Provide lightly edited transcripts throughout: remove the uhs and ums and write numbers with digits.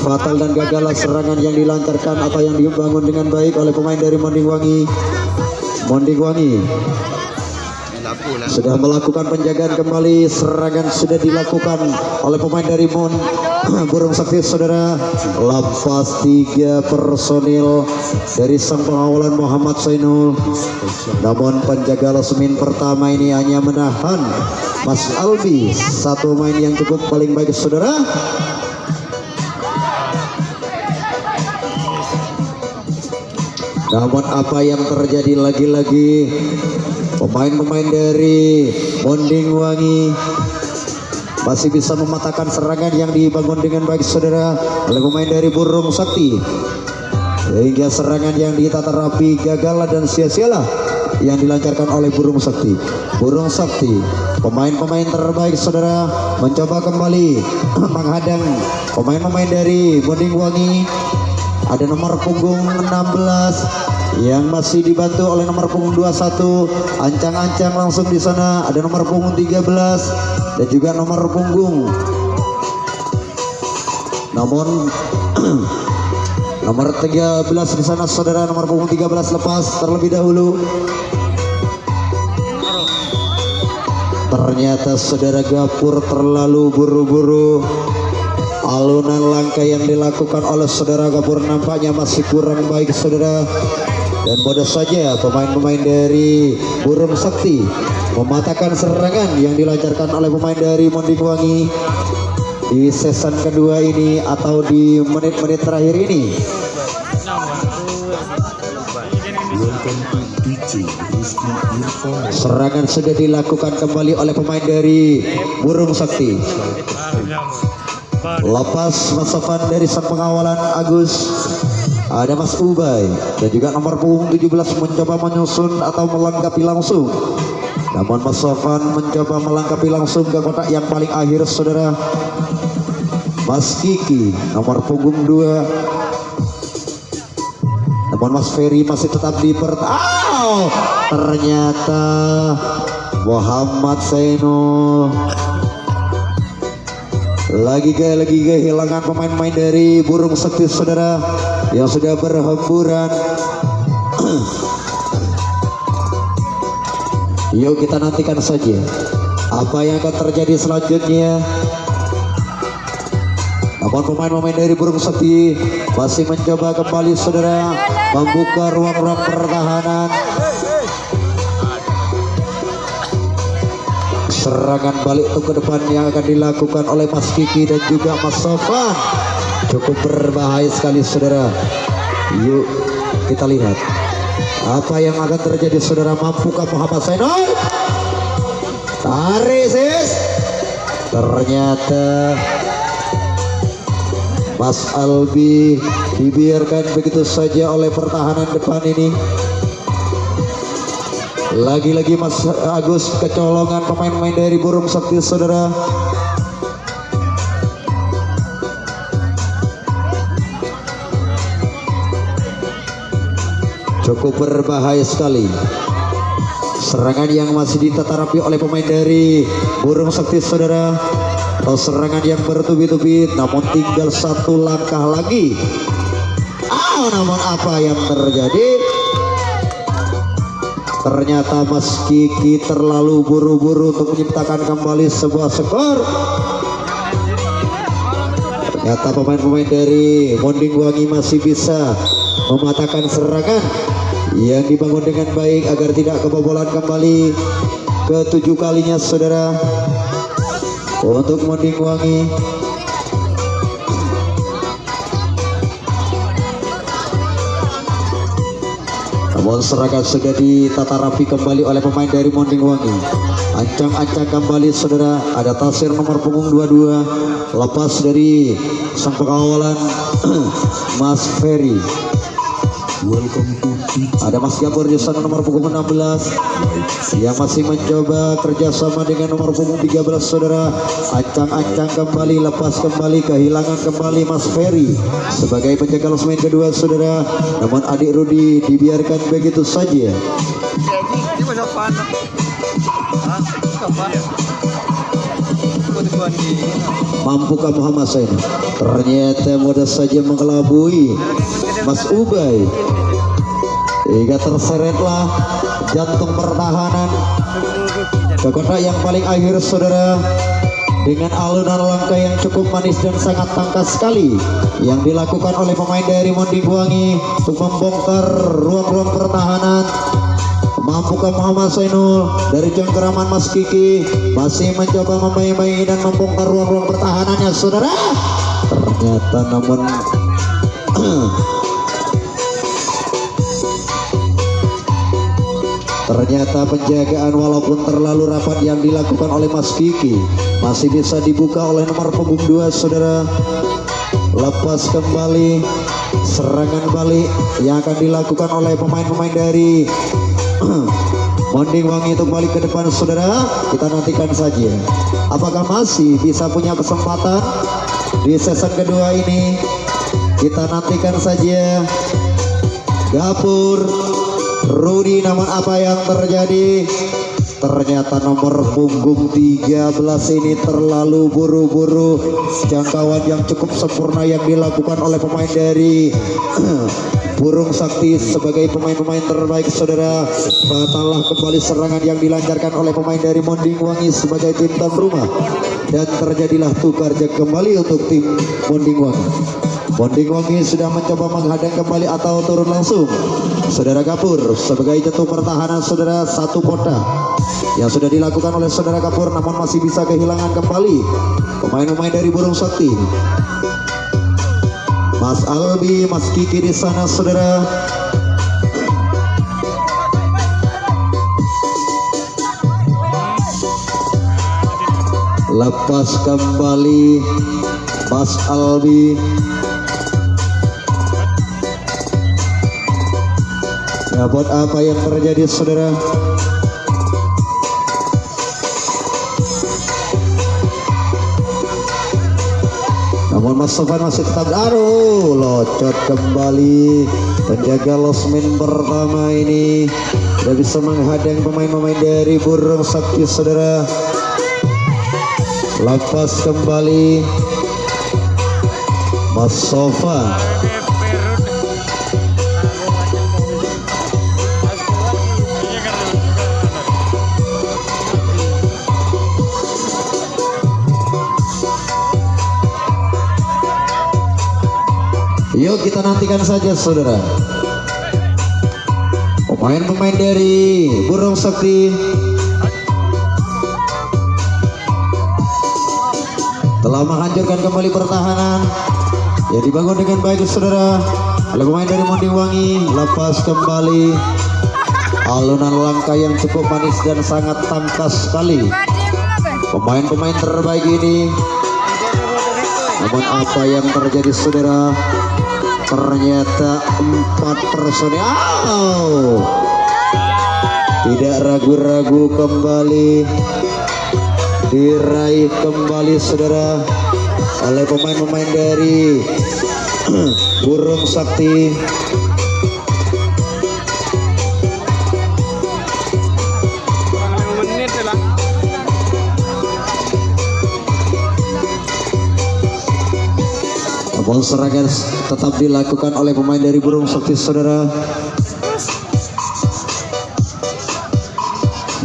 Fatal dan gagal serangan yang dilancarkan atau yang dibangun dengan baik oleh pemain dari Mondingwangi. Mondingwangi sudah melakukan penjagaan kembali. Serangan sudah dilakukan oleh pemain dari Burung Sakti, saudara. Lepas 3 personil dari sang pengawalan Muhammad Zainul. Namun penjaga Lasmin pertama ini hanya menahan Mas Albi, satu main yang cukup paling baik, saudara. Namun apa yang terjadi lagi-lagi, pemain-pemain dari Mondingwangi masih bisa mematahkan serangan yang dibangun dengan baik, saudara, oleh pemain dari Burung Sakti. Hingga serangan yang ditata rapi gagal dan sia-sialah yang dilancarkan oleh Burung Sakti. Burung Sakti, pemain-pemain terbaik, saudara, mencoba kembali menghadang pemain-pemain dari Mondingwangi. Ada nomor punggung 16 yang masih dibantu oleh nomor punggung 21. Ancang-ancang langsung di sana. Ada nomor punggung 13 dan juga nomor punggung nomor 13 di sana, saudara. Nomor punggung 13 lepas terlebih dahulu. Ternyata saudara Gapur terlalu buru-buru. Alunan langkah yang dilakukan oleh saudara Gapur nampaknya masih kurang baik, saudara. Dan bodoh saja pemain-pemain dari Burung Sakti mematahkan serangan yang dilancarkan oleh pemain dari Mondingwangi di season kedua ini atau di menit-menit terakhir ini. Serangan sudah dilakukan kembali oleh pemain dari Burung Sakti. Lepas masakan dari sang pengawalan Agus, ada Mas Ubay dan juga nomor punggung 17 mencoba menyusun atau melengkapi langsung. Namun Mas Sofan mencoba melengkapi langsung ke kotak yang paling akhir, saudara. Mas Kiki nomor punggung 2. Namun Mas Ferry masih tetap di ternyata Muhammad Zainul lagi kehilangan pemain-pemain dari Burung Sakti, saudara, yang sudah berhamburan. Yuk kita nantikan saja apa yang akan terjadi selanjutnya. Namun pemain-pemain dari Burung Sakti masih mencoba kembali, saudara, membuka ruang-ruang pertahanan. Serangan balik ke depan yang akan dilakukan oleh Mas Kiki dan juga Mas Sofan cukup berbahaya sekali, saudara. Yuk kita lihat apa yang akan terjadi, saudara. Mampukah Muhammad Zainul? Tarik sis. Ternyata Mas Albi dibiarkan begitu saja oleh pertahanan depan ini. Lagi-lagi Mas Agus kecolongan pemain-pemain dari Burung Sakti, saudara. Cukup berbahaya sekali serangan yang masih ditata rapi oleh pemain dari Burung Sakti, saudara. Serangan yang bertubi-tubi, namun tinggal satu langkah lagi. Namun apa yang terjadi? Ternyata Mas Kiki terlalu buru-buru untuk menciptakan kembali sebuah skor. Ternyata pemain-pemain dari Mondingwangi masih bisa mematahkan serangan yang dibangun dengan baik agar tidak kebobolan kembali ke-7 kalinya, saudara, untuk Mondingwangi. Namun serangan sudah ditata rapi kembali oleh pemain dari Mondingwangi. Ancang-ancang kembali, saudara. Ada Tasir nomor punggung 22 lepas dari sang pengawalan Mas Ferry. Ada Mas Gapur di sana nomor punggung 16 yang masih mencoba kerjasama dengan nomor punggung 13, saudara. Ancang-ancang kembali, lepas kembali, kehilangan kembali Mas Ferry sebagai penjaga lasmen kedua, saudara. Namun adik Rudi dibiarkan begitu saja. Mampukah Muhammad Zain? Ternyata mudah saja mengelabui Mas Ubay. Hingga terseretlah jantung pertahanan ke kotak yang paling akhir saudara, dengan alunan langkah yang cukup manis dan sangat tangkas sekali yang dilakukan oleh pemain dari Monding Wangi untuk membongkar ruang-ruang pertahanan. Mampukah Muhammad Zainul dari cengkeraman Mas Kiki masih mencoba membayang-bayangi dan membongkar ruang-ruang pertahanannya saudara? Ternyata namun ternyata penjagaan walaupun terlalu rapat yang dilakukan oleh Mas Kiki masih bisa dibuka oleh nomor punggung 2 saudara. Lepas kembali serangan balik yang akan dilakukan oleh pemain-pemain dari Monding Wangi untuk balik ke depan saudara. Kita nantikan saja apakah masih bisa punya kesempatan di season kedua ini. Kita nantikan saja. Gapur Rudi, namun apa yang terjadi? Ternyata nomor punggung 13 ini terlalu buru-buru. Jangkauan yang cukup sempurna yang dilakukan oleh pemain dari Burung Sakti sebagai pemain-pemain terbaik saudara. Batallah kembali serangan yang dilancarkan oleh pemain dari Monding Wangi sebagai tim tuan rumah, dan terjadilah tukar jak kembali untuk tim Monding Wangi. Monding Wangi sudah mencoba menghadang kembali atau turun langsung saudara. Gapur sebagai jatuh pertahanan saudara, satu kotak yang sudah dilakukan oleh saudara Gapur, namun masih bisa kehilangan kembali pemain-pemain dari Burung Sakti. Mas Albi, Mas Kiki di sana saudara. Lepas kembali Mas Albi. Ya, buat apa yang terjadi saudara? Namun Mas Sofan masih tetap locot kembali. Penjaga losmen pertama ini tidak bisa menghadang pemain-pemain dari Burung Sakti saudara. Lepas kembali Mas Sofan. Yuk kita nantikan saja saudara. Pemain-pemain dari Burung Sakti telah menghancurkan kembali pertahanan yang dibangun dengan baik saudara oleh pemain dari Monding Wangi. Lepas kembali alunan langkah yang cukup manis dan sangat tangkas sekali pemain-pemain terbaik ini. Namun apa yang terjadi saudara? Ternyata 4 personil tidak ragu-ragu kembali diraih kembali saudara oleh pemain-pemain dari Burung Sakti. Namun serangan tetap dilakukan oleh pemain dari Burung Sakti saudara.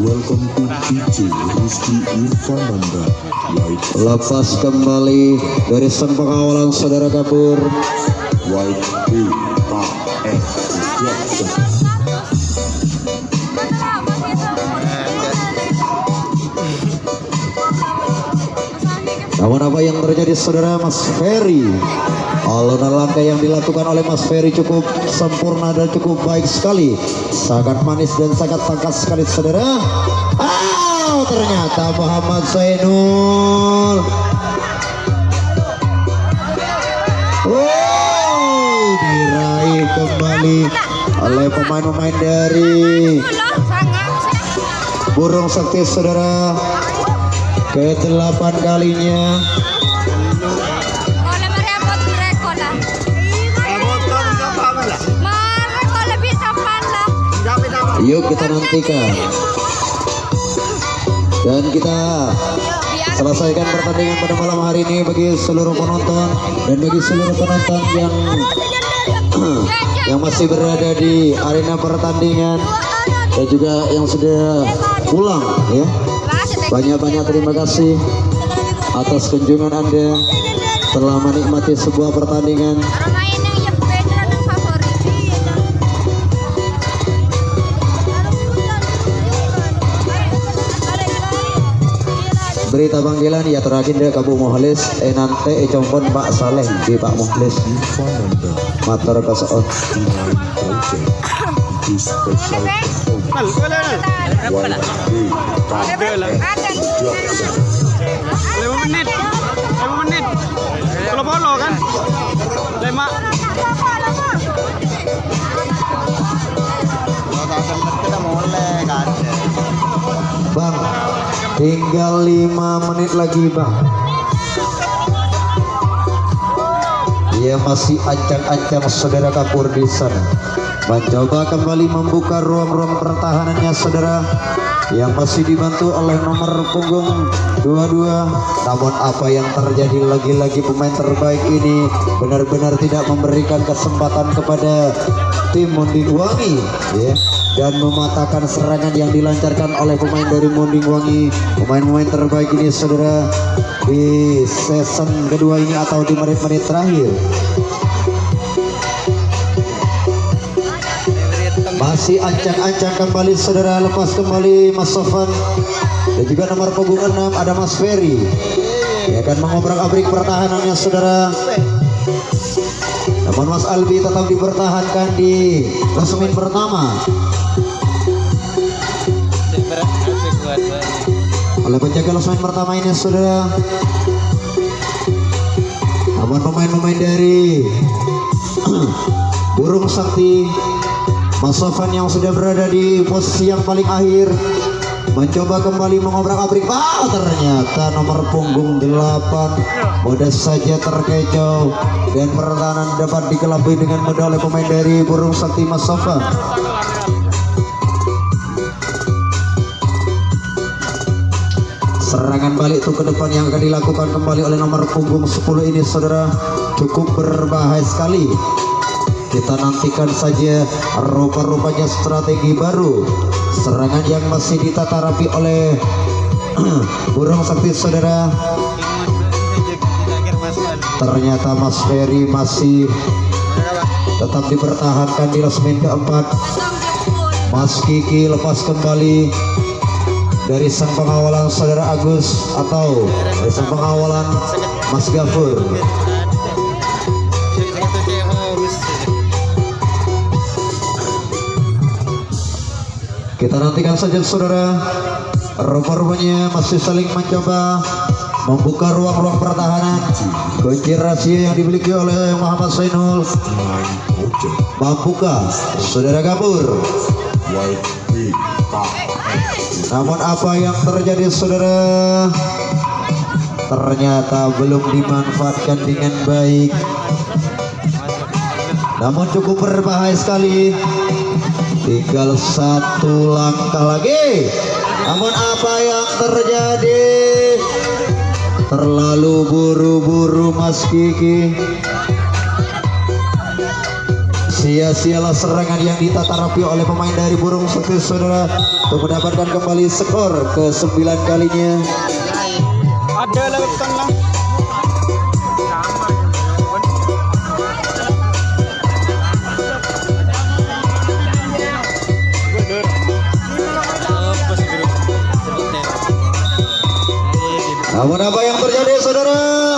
Welcome to DJ Rizky Irfananda. Lepas kembali dari sang pengawalan saudara Gapur. Namun apa yang terjadi saudara? Mas Ferry, alunan langkah yang dilakukan oleh Mas Ferry cukup sempurna dan cukup baik sekali, sangat manis dan sangat tangkas sekali saudara. Ternyata Muhammad Zainul diraih kembali oleh pemain-pemain dari Burung Sakti saudara. Ke-8 kalinya. Yuk kita nantikan. Dan kita selesaikan pertandingan pada malam hari ini bagi seluruh penonton dan bagi seluruh penonton yang masih berada di arena pertandingan dan juga yang sudah pulang ya. Banyak-banyak terima kasih atas kunjungan Anda telah menikmati sebuah pertandingan. Berita panggilan ya terakhir deh Kabu Muhlis nanti compon Pak Saleh di Pak Muhlis Irfananda matur kasoon Pemain Project itu special performance YP Production 5 menit. Polo kan? 5. Bang, tinggal 5 menit lagi Bang. Ia masih ancang-ancang saudara Kapur di sana. Mencoba kembali membuka ruang-ruang pertahanannya saudara, yang masih dibantu oleh nomor punggung 22. Namun apa yang terjadi, lagi-lagi pemain terbaik ini benar-benar tidak memberikan kesempatan kepada tim Munding Wangi ya, dan mematahkan serangan yang dilancarkan oleh pemain dari Munding Wangi. Pemain-pemain terbaik ini saudara di season kedua ini atau di menit-menit terakhir masih ancang-ancang kembali saudara. Lepas kembali Mas Sofan dan juga nomor punggung 6 ada Mas Ferry yang akan mengobrak-abrik pertahanannya saudara. Namun Mas Albi tetap dipertahankan di klasemen pertama oleh penjaga klasemen pertama ini saudara. Namun pemain-pemain dari Burung Sakti, Mas Sofan yang sudah berada di posisi yang paling akhir mencoba kembali mengobrak-abrik. Ternyata nomor punggung 8 mudah saja terkecoh dan pertahanan dapat dikelabui dengan mudah oleh pemain dari Burung Sakti Mas Sofan. Serangan balik itu ke depan yang akan dilakukan kembali oleh nomor punggung 10 ini saudara, cukup berbahaya sekali. Kita nantikan saja rupa-rupanya strategi baru serangan yang masih ditata rapi oleh Burung Sakti saudara. Ternyata Mas Ferry masih tetap dipertahankan di klasemen keempat. Mas Kiki lepas kembali dari sang pengawalan saudara Agus atau dari sang pengawalan Mas Gafur. Kita nantikan saja saudara, rupa-rupanya masih saling mencoba membuka ruang-ruang pertahanan. Kunci rahasia yang dimiliki oleh Muhammad Zainul Pemain Project membuka saudara Gabur. YP Namun apa yang terjadi saudara, ternyata belum dimanfaatkan dengan baik. Namun cukup berbahaya sekali. Tinggal 1 langkah lagi. Namun apa yang terjadi, terlalu buru-buru Mas Kiki. Sia-sialah serangan yang ditata rapi oleh pemain dari Burung Sakti saudara untuk mendapatkan kembali skor ke-9 kalinya. Ada lautan lah. Namun apa yang terjadi saudara?